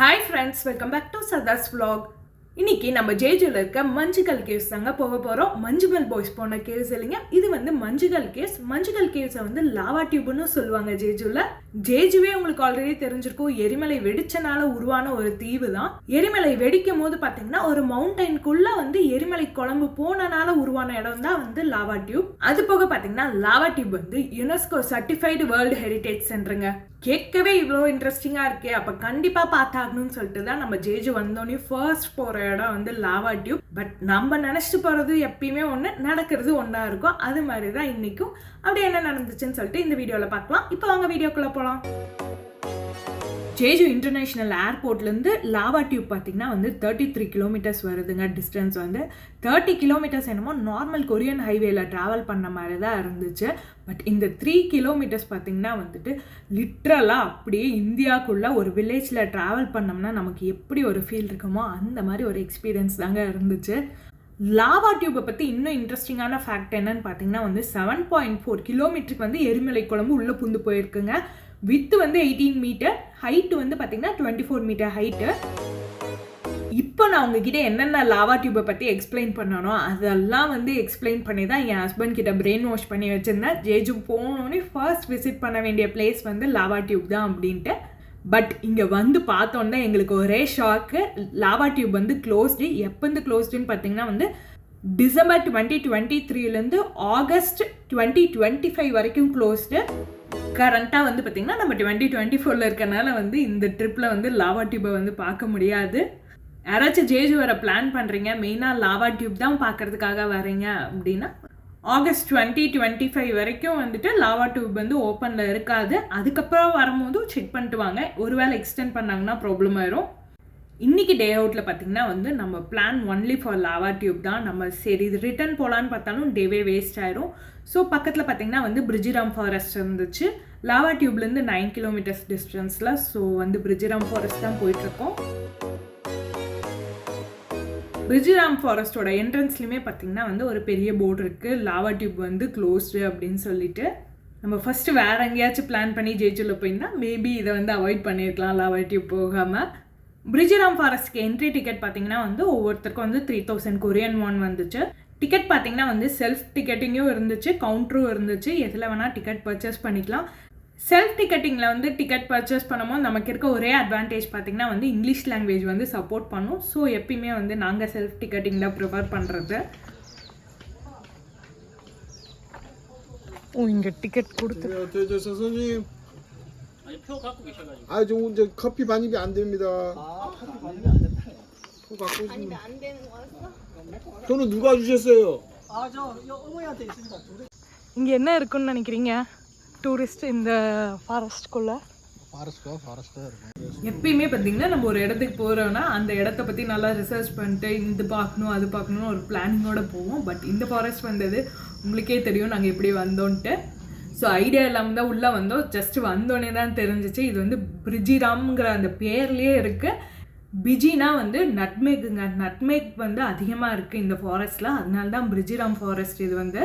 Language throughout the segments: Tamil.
Hi friends, welcome back to Sada's vlog. இன்னைக்கு நம்ம ஜேஜுல இருக்க மஞ்சுகல் கேவ்ஸ் தாங்க போக போறோம். மஞ்சுமல் பாய்ஸ் போன கேவ்ஸ் இல்லைங்க, இது வந்து மஞ்சுகல் கேவ்ஸ். மஞ்சுகல் கேவ்ஸை வந்து லாவா டியூப்னு சொல்லுவாங்க ஜேஜுல. ஜேஜுவே உங்களுக்கு ஆல்ரெடி தெரிஞ்சிருக்கும், எரிமலை வெடிச்சனால உருவான ஒரு தீவு தான். எரிமலை வெடிக்கும் போது பாத்தீங்கன்னா ஒரு மவுண்டனுக்குள்ள வந்து எரிமலை குழம்பு போனனால உருவான இடம் தான் வந்து லாவா டியூப். அது போக பாத்தீங்கன்னா லாவா டியூப் வந்து யுனெஸ்கோ சர்டிஃபைடு வேர்ல்டு ஹெரிடேஜ் சென்டருங்க. கேட்கவே இவ்வளோ இன்ட்ரெஸ்டிங்காக இருக்கே, அப்போ கண்டிப்பாக பார்த்தாகணும்னு சொல்லிட்டு தான் நம்ம ஜேஜு வந்தோடனே ஃபர்ஸ்ட் போகிற இடம் வந்து லாவா டியூப். பட் நம்ம நினச்சிட்டு போகிறது எப்பயுமே ஒன்று, நடக்கிறது ஒன்றா இருக்கும். அது மாதிரி தான் இன்றைக்கும். அப்படி என்ன நடந்துச்சுன்னு சொல்லிட்டு இந்த வீடியோவில் பார்க்கலாம். இப்போ வாங்க வீடியோக்குள்ளே போகலாம். ஜேஜு இன்டர்நேஷ்னல் ஏர்போர்ட்லேருந்து லாவா டியூப் பார்த்தீங்கன்னா வந்து 33 கிலோமீட்டர்ஸ் வருதுங்க. டிஸ்டன்ஸ் வந்து 30 கிலோமீட்டர்ஸ் என்னமோ நார்மல் கொரியன் ஹைவேல ட்ராவல் பண்ண மாதிரி தான் இருந்துச்சு. பட் இந்த 3 கிலோமீட்டர்ஸ் பார்த்தீங்கன்னா வந்துட்டு லிட்ரலாக அப்படியே இந்தியாவுக்குள்ளே ஒரு வில்லேஜில் ட்ராவல் பண்ணோம்னா நமக்கு எப்படி ஒரு ஃபீல் இருக்குமோ அந்த மாதிரி ஒரு எக்ஸ்பீரியன்ஸ் தாங்க இருந்துச்சு. லாவா டியூப்பை பற்றி இன்னும் இன்ட்ரெஸ்டிங்கான ஃபேக்ட் என்னன்னு பார்த்தீங்கன்னா வந்து 7.4 கிலோமீட்டருக்கு வந்து எரிமலை குழம்பு உள்ளே புந்து போயிருக்குங்க. வித்து வந்து 18 மீட்டர், ஹைட்டு வந்து பார்த்தீங்கன்னா 24 மீட்டர் ஹைட்டு. இப்போ நான் உங்ககிட்ட என்னென்ன லாவா டியூப்பை பற்றி எக்ஸ்பிளைன் பண்ணணும் அதெல்லாம் வந்து எக்ஸ்பிளைன் பண்ணி தான் என் ஹஸ்பண்ட் கிட்ட பிரெயின் வாஷ் பண்ணி வச்சுருந்தேன். ஜேஜு போனோடனே ஃபர்ஸ்ட் விசிட் பண்ண வேண்டிய பிளேஸ் வந்து லாவா டியூப் தான் அப்படின்ட்டு. பட் இங்கே வந்து பார்த்தோன்னா எங்களுக்கு ஒரே ஷாக்கு. லாவா டியூப் வந்து க்ளோஸ்டு. எப்போ வந்து க்ளோஸ்டுன்னு பார்த்தீங்கன்னா வந்து டிசம்பர் 2023 ஆகஸ்ட் 2025 வரைக்கும் க்ளோஸ்டு. கரண்ட்டாக வந்து பார்த்திங்கன்னா நம்ம 2024 இருக்கனால வந்து இந்த ட்ரிப்பில் வந்து லாவா டியூப்பை வந்து பார்க்க முடியாது. யாராச்சும் ஜேஜு வர பிளான் பண்ணுறீங்க, மெயினாக லாவா டியூப் தான் பார்க்குறதுக்காக வரீங்க அப்படின்னா ஆகஸ்ட் 2025 வரைக்கும் வந்துட்டு லாவா டியூப் வந்து ஓப்பனில் இருக்காது. அதுக்கப்புறம் வரும்போது செக் பண்ணிட்டு வாங்க. ஒருவேளை எக்ஸ்டெண்ட் பண்ணாங்கன்னா ப்ராப்ளம் ஆயிரும். இன்றைக்கி டே அவுட்டில் பார்த்திங்கன்னா வந்து நம்ம plan only for lava tube தான். நம்ம சரி இது ரிட்டர்ன் போகலான்னு பார்த்தாலும் டேவே வேஸ்ட் ஆயிரும். ஸோ பக்கத்தில் பார்த்திங்கன்னா வந்து பிரிஜிராம் ஃபாரஸ்ட் இருந்துச்சு. லாவா டியூப்லேருந்து 9 கிலோமீட்டர்ஸ் டிஸ்டன்ஸில். ஸோ வந்து பிரிஜிராம் ஃபாரஸ்ட் தான் போயிட்டுருக்கோம். பிரிஜிராம் ஃபாரஸ்ட்டோட என்ட்ரன்ஸ்லையுமே பார்த்திங்கன்னா வந்து ஒரு பெரிய போர்டு இருக்குது, லாவா டியூப் வந்து க்ளோஸ்டு அப்படின்னு சொல்லிட்டு. நம்ம ஃபஸ்ட்டு வேறு எங்கேயாச்சும் பிளான் பண்ணி ஜேஜுவில் போயிருந்தால் மேபி இதை வந்து அவாய்ட் பண்ணியிருக்கலாம், லாவா டியூப் போகாமல். பிரிஜிராம் ஃபாரஸ்ட்க்கு என்ட்ரி டிக்கெட் பார்த்தீங்கன்னா வந்து ஒவ்வொருத்தருக்கும் வந்து 3000 கொரியன் வான் வந்துச்சு. டிக்கெட் பார்த்தீங்கன்னா வந்து செல்ஃப் டிக்கெட்டிங்கும் இருந்துச்சு, கவுண்டரும் இருந்துச்சு. எதில் வேணால் டிக்கெட் பர்ச்சேஸ் பண்ணிக்கலாம். செல்ஃப் டிக்கெட்டிங்கில் வந்து டிக்கெட் பர்ச்சேஸ் பண்ணும்போது நமக்கு இருக்க ஒரே அட்வான்டேஜ் பார்த்திங்கன்னா வந்து இங்கிலீஷ் லாங்குவேஜ் வந்து சப்போர்ட் பண்ணும். ஸோ எப்பயுமே வந்து நாங்கள் செல்ஃப் டிக்கெட்டிங் தான் ப்ரிஃபர் பண்ணுறது. இங்கே டிக்கெட் கொடுத்து 표 갖고 계셔가지고. 아, 저 이제 커피 반입이 안 됩니다. 커피 반입이 안 된다. 표 갖고 있으면. 안 되는 거였어? 저는 누가 주셨어요? 저 어머니한테 있습니다. இங்கே என்ன இருக்குன்னு நினைக்கிறீங்க டூரிஸ்ட் இந்த ஃபாரஸ்ட்குள்ளே? ஃபாரஸ்ட்டாக இருக்கும். எப்பயுமே பார்த்தீங்கன்னா நம்ம ஒரு இடத்துக்கு போகிறோன்னா அந்த இடத்த பற்றி நல்லா ரிசர்ச் பண்ணிட்டு இது பார்க்கணும் அது பார்க்கணும் ஒரு பிளானிங்கோடு போவோம். பட் இந்த ஃபாரஸ்ட் வந்தது உங்களுக்கே தெரியும் நாங்கள் எப்படி வந்தோன்ட்டு. ஸோ ஐடியா இல்லாமல் தான் உள்ளே வந்தோம். ஜஸ்ட் வந்தோடனே தான் தெரிஞ்சிச்சு இது வந்து பிரிஜிராம்ங்கிற அந்த பேர்லேயே இருக்குது. பிஜினா வந்து நட்மேக்குங்க. நட்மேக் வந்து அதிகமாக இருக்குது இந்த ஃபாரஸ்ட்டில், அதனால தான் பிரிஜிராம் ஃபாரஸ்ட் இது வந்து.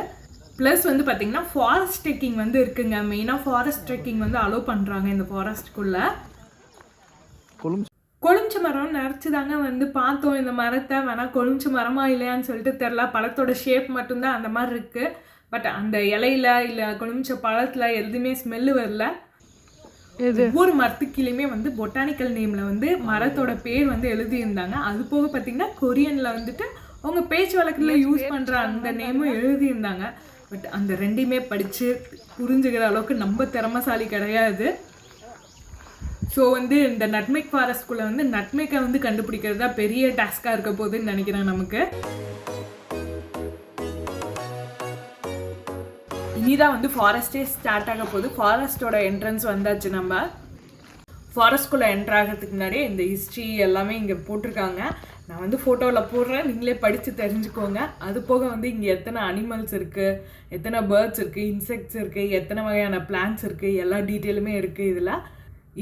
ப்ளஸ் வந்து பார்த்திங்கன்னா ஃபாரஸ்ட் ட்ரெக்கிங் வந்து இருக்குங்க. மெயினாக ஃபாரஸ்ட் ட்ரெக்கிங் வந்து அலோவ் பண்ணுறாங்க இந்த ஃபாரஸ்ட்குள்ளே. கொழுமிச்ச மரம் நிறச்சி தாங்க வந்து பார்த்தோம். இந்த மரத்தை வேணால் கொழுமிச்ச மரமா இல்லையான்னு சொல்லிட்டு தெரில. பழத்தோட ஷேப் மட்டும்தான் அந்த மாதிரி இருக்குது. பட் அந்த இலையில இல்லை கொழுமிச்ச பழத்தில் எதுவுமே ஸ்மெல்லு வரல. ஒவ்வொரு மரத்துக்கிலையுமே வந்து பொட்டானிக்கல் நேமில் வந்து மரத்தோட பேர் வந்து எழுதியிருந்தாங்க. அது போக பார்த்திங்கன்னா கொரியனில் வந்துட்டு அவங்க பேச்சு வழக்கில் யூஸ் பண்ணுற அந்த நேமும் எழுதியிருந்தாங்க. பட் அந்த ரெண்டையுமே படித்து புரிஞ்சுக்கிற அளவுக்கு நம்ம திறமைசாலி கிடையாது. ஸோ வந்து இந்த நட்மேக் ஃபாரஸ்ட்குள்ளே வந்து நட்மேக்கை வந்து கண்டுபிடிக்கிறது தான் பெரிய டாஸ்காக இருக்க போகுதுன்னு நினைக்கிறேன் நமக்கு. இனிதான் வந்து ஃபாரஸ்ட்டே ஸ்டார்ட் ஆக போகுது. ஃபாரஸ்ட்டோட என்ட்ரன்ஸ் வந்தாச்சு. நம்ம ஃபாரஸ்ட்குள்ளே என்ட்ராகிறதுக்கு முன்னாடியே இந்த ஹிஸ்ட்ரி எல்லாமே இங்கே போட்டிருக்காங்க. நான் வந்து ஃபோட்டோவில் போடுறேன், நீங்களே படித்து தெரிஞ்சுக்கோங்க. அது போக வந்து இங்கே எத்தனை அனிமல்ஸ் இருக்குது, எத்தனை பேர்ட்ஸ் இருக்குது, இன்செக்ட்ஸ் இருக்குது, எத்தனை வகையான பிளான்ட்ஸ் இருக்குது, எல்லா டீட்டெயிலுமே இருக்குது. இதில்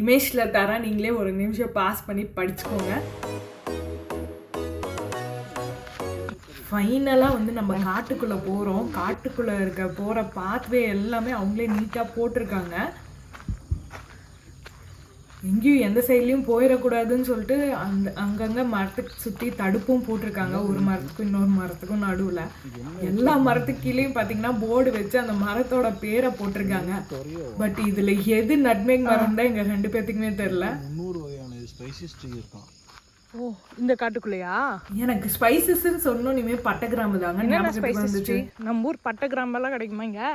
இமேஜில் தரேன், நீங்களே ஒரு நிமிஷம் பாஸ் பண்ணி படிச்சுக்கோங்க. ஃபைனலாக வந்து நம்ம காட்டுக்குள்ளே போகிறோம். காட்டுக்குள்ளே இருக்க போகிற பாத்வே எல்லாமே அவங்களே நீட்டாக போட்டிருக்காங்க. எங்கேயும் எந்த சைட்லேயும் போயிடக்கூடாதுன்னு சொல்லிட்டு அங்கங்கே மரத்துக்கு சுற்றி தடுப்பும் போட்டிருக்காங்க, ஒரு மரத்துக்கும் இன்னொரு மரத்துக்கும் நடுவில். எல்லா மரத்துக்கு கீழேயும் பார்த்தீங்கன்னா போர்டு வச்சு அந்த மரத்தோட பேரை போட்டிருக்காங்க. பட் இதில் எது நட்மேக் மரம் தான் எங்கள் 2 பேர்த்துக்குமே தெரில. 300 வகையான ஸ்பைசஸ் ட்ரீ இருக்கான். ஓ, இந்த காட்டுக்குள்ளையா? எனக்கு ஸ்பைசஸ்ன்னு சொன்னோம், இனிமேல் பட்டை கிராம்பு தாங்க ஞாபகத்துக்கு வந்துச்சு. நம்ம ஊர் பட்டை கிராம்பெல்லாம் கிடைக்குமா இங்கே?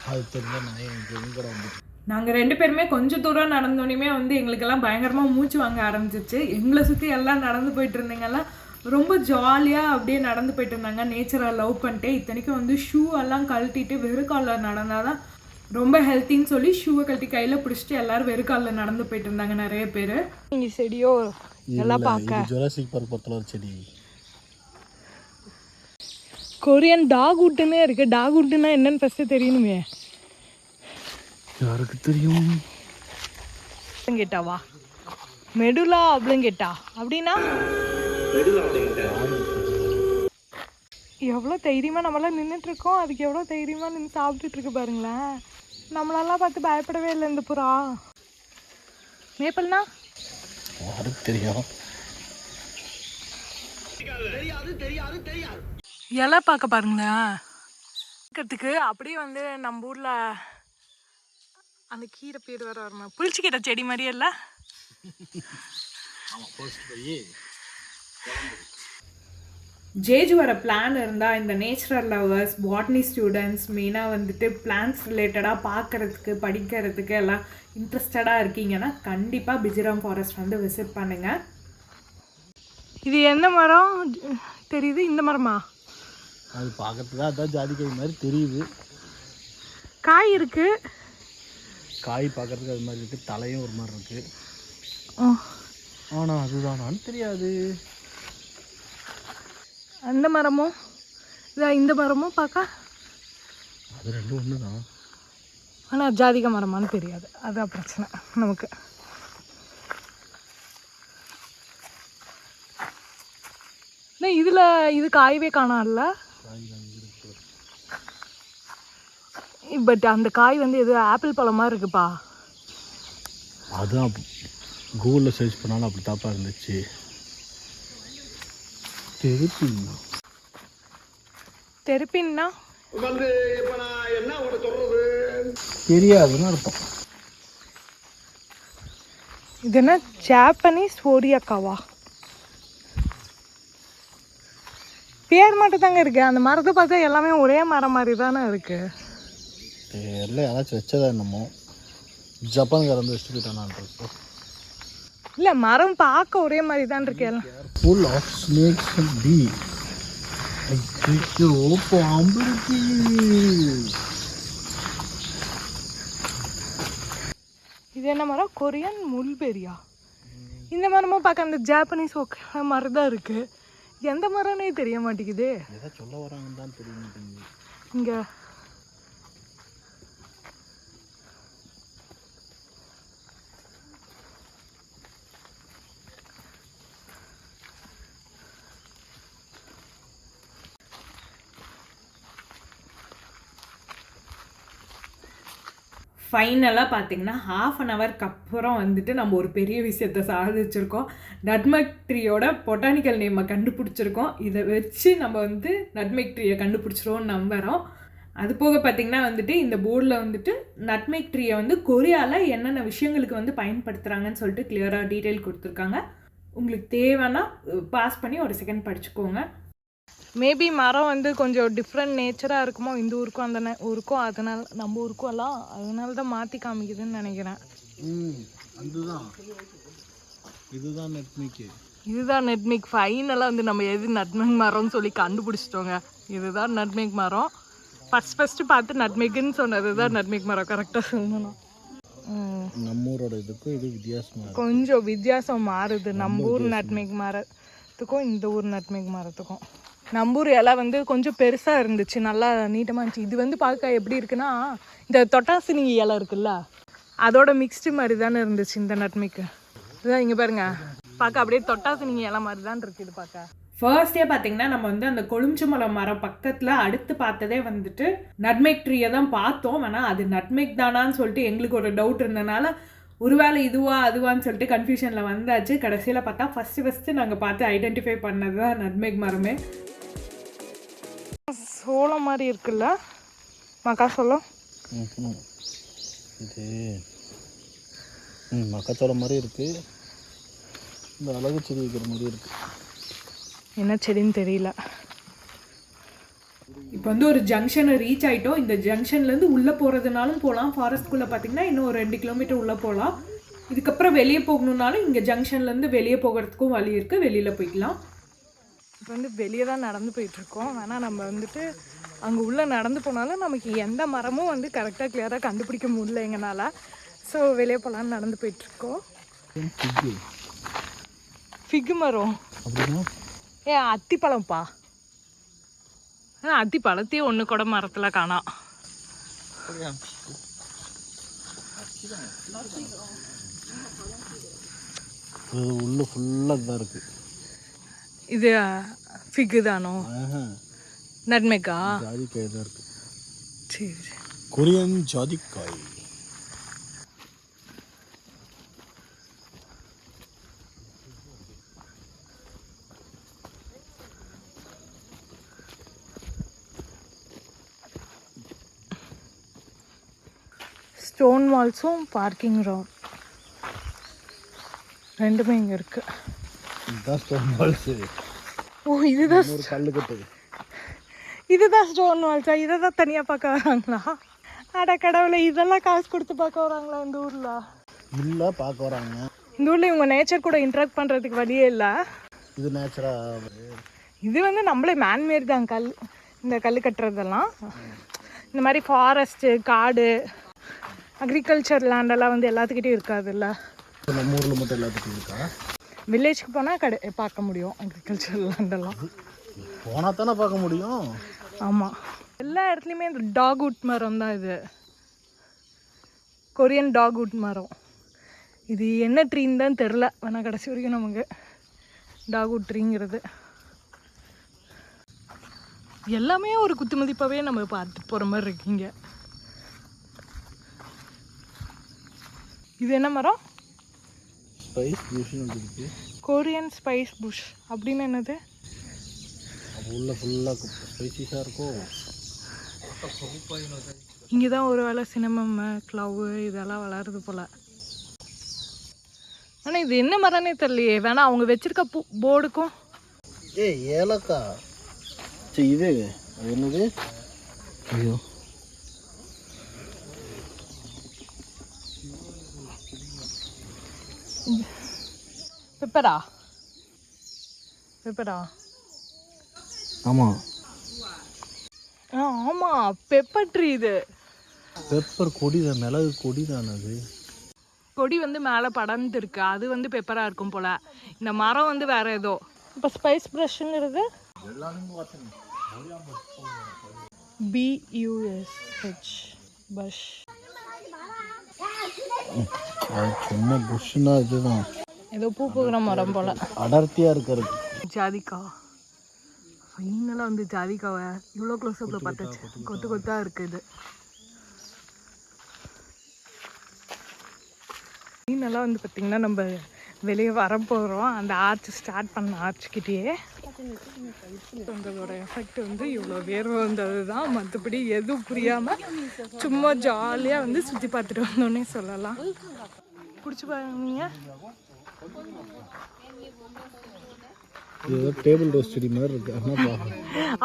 அது தெரியல, நான் எங்கே வந்து நாங்கள் 2 பேருமே கொஞ்சம் தூரம் நடந்தோன்னே வந்து எங்களுக்கெல்லாம் பயங்கரமாக மூச்சு வாங்க ஆரம்பிச்சிச்சு. எங்களை சுற்றி எல்லாம் நடந்து போயிட்டு இருந்தீங்கெல்லாம் ரொம்ப ஜாலியாக அப்படியே நடந்து போயிட்டு இருந்தாங்க, நேச்சரை லவ் பண்ணிட்டு. இத்தனைக்கும் வந்து ஷூ எல்லாம் கழட்டிட்டு வெறும் காலில் நடந்தால் தான் ரொம்ப ஹெல்த்தின்னு சொல்லி ஷூவை கழட்டி கையில் பிடிச்சிட்டு எல்லாரும் வெறும் காலில் நடந்து போயிட்டு இருந்தாங்க நிறைய பேர். இங்கே செடியோ எல்லாம் பார்க்க ஜுராசிக் பார்க் பக்கத்தில் ஒரு செடி. கொரியன் டாக் வுட்டுன்னே இருக்கு. டாக் வுட்டுன்னா என்னன்னு ஃபஸ்ட்டு தெரியணுமே. யாருக்கு தெரியும்? கேட்டாவா மெடுலா அப்படின்னு கேட்டா அப்படின்னா எவ்வளோ தைரியமாக நம்மளாம் நின்றுட்டு இருக்கோம், அதுக்கு எவ்வளோ தைரியமாக நின்று சாப்பிட்டுட்டு இருக்கு பாருங்களேன். நம்மளெல்லாம் பார்த்து பயப்படவே இல்லை இந்த புறா. மேப்பிள்னா யாருக்கு தெரியும்? இலை பார்க்க பாருங்களேன். பார்க்கறதுக்கு அப்படியே வந்து நம்ம ஊரில் அந்த கீரை பேர் வேறு வருமா, புளிச்சிக்கீரை செடி மாதிரியே இல்லை? ஜேஜு வர பிளான் இருந்தால் இந்த நேச்சுரல் லவர்ஸ், பாட்னி ஸ்டூடெண்ட்ஸ், மெயினாக வந்துட்டு பிளான்ஸ் ரிலேட்டடாக பார்க்குறதுக்கு படிக்கிறதுக்கு எல்லாம் இன்ட்ரெஸ்டடாக இருக்கீங்கன்னா கண்டிப்பாக பிஜிராம் ஃபாரஸ்ட் வந்து விசிட் பண்ணுங்கள். இது என்ன மரம் தெரியுது? இந்த மரமா? அது பார்க்கறதுக்கு அதான் ஜாதிக்காய் மாதிரி தெரியுது. காய் இருக்குது. காய் பார்க்கறதுக்கு அது மாதிரி இருக்குது, தலையும் ஒரு மாதிரி இருக்குது. ஆனால் அதுதானான்னு தெரியாது. அந்த மரமும் இந்த மரமும் பார்க்க அது 2 ஒன்று தான். ஆனால் ஜாதிக மரமானு தெரியாது, அதுதான் பிரச்சனை நமக்கு. இதில் இது காயவே காணாம்ல. பட் அந்த காய் வந்து எது ஆப்பிள் பழம் மாதிரி இருக்குப்பா. அதான் கூகுளில் சர்ச் பண்ணாலும் அப்படி தாப்பா இருந்துச்சு. தெருப்பின்னா வந்து இப்போ நான் என்ன உங்களை சொல்றது தெரியாதுன்னு அர்த்தம். இது என்ன ஜாப்பனீஸ் ஓரியாக்காவா? பேர் மட்டும் தாங்க இருக்கு. அந்த மரத்தை பார்த்தா எல்லாமே ஒரே மரம் மாதிரி தானே இருக்கு. தெரியல, யாராச்சும் வச்சதா என்னமோ. ஜப்பான்கார வந்து வச்சுட்டு போயிட்டான். இல்லை, மரம் பார்க்க ஒரே மாதிரி தான் இருக்கு எல்லாம். ஃபுல் ஆஃப் ஸ்னேக்ஸ் அண்ட் பீ. ஐயோ பாம்பு இருக்கு. இது என்ன மரம்? கொரியன் முல்பெரியா? இந்த மரமும் பார்க்க அந்த ஜாப்பனீஸ் மரம் தான் இருக்கு. எந்த மரம்னே தெரிய மாட்டேங்குது. எதை சொல்ல வராங்கன்னு தான் தெரிய மாட்டேங்குது. இங்க ஃபைனலாக பார்த்தீங்கன்னா 1/2 an hourக்கு அப்புறம் வந்துட்டு நம்ம ஒரு பெரிய விஷயத்தை சாதிச்சிருக்கோம். நட்மெக் ட்ரீயோட பொட்டானிக்கல் நேமை கண்டுபிடிச்சிருக்கோம். இதை வச்சு நம்ம வந்து நட்மெக் ட்ரீயை கண்டுபிடிச்சிருவோம்னு நம்புகிறோம். அது போக பார்த்திங்கன்னா வந்துட்டு இந்த போர்டில் வந்துட்டு நட்மெக் ட்ரீயை வந்து கொரியாவில் என்னென்ன விஷயங்களுக்கு வந்து பயன்படுத்துகிறாங்கன்னு சொல்லிட்டு கிளியராக டீட்டெயில் கொடுத்துருக்காங்க. உங்களுக்கு தேவைன்னா பாஸ் பண்ணி ஒரு செகண்ட் படிச்சுக்கோங்க. மேபி மரம் வந்து கொஞ்சம் டிஃப்ரெண்ட் நேச்சராக இருக்குமோ இந்த ஊருக்கும் அந்த ஊருக்கும், அதனால நம்ம ஊருக்கும் எல்லாம் அதனால தான் மாற்றி காமிக்குதுன்னு நினைக்கிறேன். இதுதான் நட்மெக். ஃபைனலாக வந்து நம்ம எது நட்மெக் மரம்னு சொல்லி கண்டுபிடிச்சிட்டோங்க. இதுதான் நட்மெக் மரம். ஃபஸ்ட்டு பார்த்து நட்மெக்குன்னு சொன்னது தான் நட்மெக் மரம். கரெக்டாக சொல்லணும். நம்ம ஊரோட இதுக்கும் இது வித்தியாசமாக கொஞ்சம் வித்தியாசம் மாறுது. நம்ம ஊர் நட்மெக் மரத்துக்கும் இந்த ஊர் நட்மெக் மரத்துக்கும். நம்ம ஊர் இலை வந்து கொஞ்சம் பெருசாக இருந்துச்சு, நல்லா நீட்டமாக இருந்துச்சு. இது வந்து பார்க்க எப்படி இருக்குன்னா இந்த தொட்டாசினி இலை இருக்குல்ல, அதோட மிக்ஸ்டு மாதிரி தானே இருந்துச்சு இந்த நட்மெக்கு. இதுதான் இங்கே பாருங்க, பார்க்க அப்படியே தொட்டாசினி இலை மாதிரி தான் இருக்குது இது பார்க்க. ஃபர்ஸ்டே பார்த்தீங்கன்னா நம்ம வந்து அந்த கொழுஞ்சமலம் மரம் பக்கத்தில் அடுத்து பார்த்ததே வந்துட்டு நட்மெக் ட்ரீயை தான் பார்த்தோம். ஆனால் அது நட்மெக் தானான்னு சொல்லிட்டு எங்களுக்கு ஒரு டவுட் இருந்தனால ஒருவேளை இதுவா அதுவான்னு சொல்லிட்டு கன்ஃபியூஷனில் வந்தாச்சு. கடைசியில் பார்த்தா ஃபஸ்ட்டு நாங்கள் பார்த்து ஐடென்டிஃபை பண்ணது தான் நட்மேக் மரமே. சோளம் மாதிரி இருக்குல்ல மக்காச்சோளம். இது மக்காச்சோளம் மாதிரி இருக்குது. இந்த அழகு செடி வைக்கிற மாதிரி இருக்குது. என்ன செடின்னு தெரியல. இப்போ வந்து ஒரு ஜங்ஷனை ரீச் ஆகிட்டோம். இந்த ஜங்ஷன்லேருந்து உள்ளே போகிறதுனாலும் போகலாம். ஃபாரஸ்ட்குள்ளே பார்த்தீங்கன்னா இன்னும் ஒரு 2 கிலோமீட்டர் உள்ளே போகலாம். இதுக்கப்புறம் வெளியே போகணுன்னாலும் இங்கே ஜங்ஷன்லேருந்து வெளியே போகிறதுக்கும் வழி இருக்குது, வெளியில் போய்க்கலாம். இப்போ வந்து வெளியே தான் நடந்து போயிட்டுருக்கோம். வேணால் நம்ம வந்துட்டு அங்கே உள்ளே நடந்து போனாலும் நமக்கு எந்த மரமும் வந்து கரெக்டாக கிளியராக கண்டுபிடிக்க முடியல எங்களால். ஸோ வெளியே போகலான்னு நடந்து போயிட்டுருக்கோம். ஃபிகு மரம் அத்திப்பழம்ப்பா. அத்திப்பழத்தையும் ஒன்று கூட மரத்தில் காணோம். உள்ள ஃபுல்லாக தான் இருக்குது. இது ஃபிகு தானோ? நட்மேக்கா? ஜாதிக்காய் தான் இருக்குது. சரி, கொரியன் ஜாதிக்காய். ஸ்டோன் வால்ஸும் பார்க்கிங் ரோட் ரெண்டுமே இங்கே இருக்கு. இதுதான் ஸ்டோன் வால்ஸு. ஓ இதுதான் ஒரு கல்லு கட்டு. இதுதான் ஸ்டோன் வால்ஸா? இதை தான் தனியாக பார்க்க வராங்களா? அட கடவுளை, இதெல்லாம் காசு கொடுத்து பார்க்க வராங்களா இந்த ஊரில்? இல்லை, பார்க்க வராங்க. இந்த ஊரில் இவங்க நேச்சர் கூட இன்ட்ராக்ட் பண்ணுறதுக்கு வழியே இல்லை. இது நேச்சராக. இது வந்து நம்மளே மேன்மேட் தான். இந்த கல் கட்டுறதெல்லாம் இந்த மாதிரி ஃபாரஸ்ட்டு, காடு, அக்ரிகல்ச்சர் லேண்டெல்லாம் வந்து எல்லாத்துக்கிட்டையும் இருக்காதுல்ல. நம்ம ஊரில் மட்டும் எல்லாத்துக்கும் இருக்கா? வில்லேஜ்க்கு போனால் பார்க்க முடியும் அக்ரிகல்ச்சர் லேண்டெல்லாம். போனால் தானே பார்க்க முடியும். ஆமாம், எல்லா இடத்துலையுமே இந்த டாக்வுட் மரம் தான். இது கொரியன் டாக்வுட் மரம். இது என்ன ட்ரீன்னு தான் தெரில. வேணால் கடைசி வரைக்கும் நமக்கு டாக்வுட் ட்ரீங்கிறது எல்லாமே ஒரு குத்துமதிப்பாகவே நம்ம பார்த்துட்டு போகிற மாதிரி இருக்கீங்க. இது என்ன மரம்? ஸ்பைஸ் புஷ்னு இருக்கு. கொரியன் ஸ்பைஸ் புஷ் அப்படின்னு என்னது? உள்ள ஃபுல்லாக ஸ்பைசிஸாக இருக்கும். இங்கே தான் ஒரு வேளை சினமம், க்ளவு இதெல்லாம் வளருது போல். ஆனால் இது என்ன மரம்னே தெரியலையே. வேணா அவங்க வச்சிருக்க போர்டுக்கும். ஏலக்காய். சரி, இது என்னது? ஐயோ, பெப்பரா? பெப்பரா? ஆமாம் ஆமாம், பெப்பர் ட்ரீ. இது பெப்பர் கொடி தான், மிளகு கொடி தானே அது. கொடி வந்து மேலே படர்ந்து இருக்கு, அது வந்து பெப்பராக இருக்கும் போல். இந்த மரம் வந்து வேறு ஏதோ. இப்போ ஸ்பைஸ் ப்ரஷ்ங்கிறது BUSH பஷ். சும்மா புஷ்னா இதுதான், ஏதோ பூ பூக்கிற மரம் போல். அடர்த்தியாக இருக்கிறது. ஜாதிக்கா. ஃபைனலாக வந்து ஜாதிக்காவை இவ்வளோ க்ளோஸ்அப்பில் பார்த்தாச்சு. கொத்து கொத்தாக இருக்குது. ஃபைனலாக வந்து பார்த்திங்கன்னா நம்ம வெளியே வர போகிறோம். அந்த ஆர்ச் ஸ்டார்ட் பண்ண ஆர்ச்சுக்கிட்டேயே வந்ததோட எஃபெக்ட் வந்து இவ்வளோ வேர்வை வந்தது தான். மற்றபடி எதுவும் புரியாமல் சும்மா ஜாலியாக வந்து சுற்றி பார்த்துட்டு வந்தோன்னே சொல்லலாம். பிடிச்சி பாருங்க. டேபிள் ரோஸ் செடி மாதிரி இருக்கு.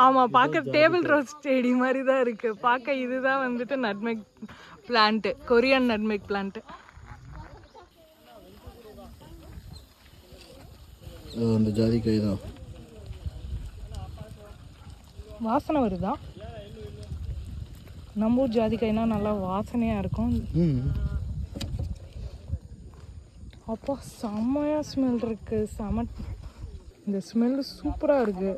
ஆமாம், பார்க்க டேபிள் ரோஸ் செடி மாதிரி தான் இருக்குது. பார்க்க இதுதான் வந்துட்டு nutmeg plant, Korean nutmeg plant. அந்த ஜாதிக்காய் தான். வாசனை வருதா? நம்ம ஊர் ஜாதிக்காய்னா நல்லா வாசனையாக இருக்கும். அப்போ செம்மையாக ஸ்மெல் இருக்குது. இந்த ஸ்மெல்லு சூப்பராக இருக்குது.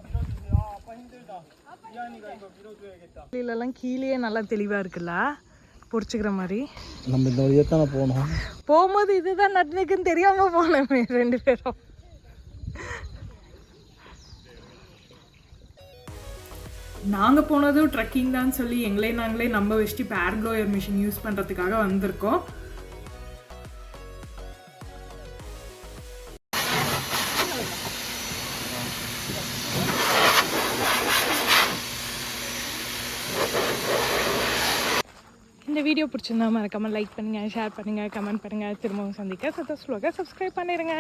இல்லைலாம் கீழே நல்லா தெளிவாக இருக்குல்ல, பொறிச்சிக்கிற மாதிரி. நம்ம இந்த வழியாக தானே போனோம். போகும்போது இதுதான் நட்மேக்குன்னு தெரியாமல் போனோமே 2 பேரும். நாங்கள் போனதும் ட்ரெக்கிங் தான் சொல்லி நாங்களே நம்ம வச்சுட்டு பேரக்ளோயர் மிஷின் யூஸ் பண்ணுறதுக்காக வந்திருக்கோம். இந்த வீடியோ பிடிச்சிருந்தா மறக்காமல் லைக் பண்ணுங்கள், ஷேர் பண்ணுங்கள், கமெண்ட் பண்ணுங்கள். திரும்பவும் சந்திக்க சதஸ் vlog-ஐ சப்ஸ்கிரைப் பண்ணிடுங்க.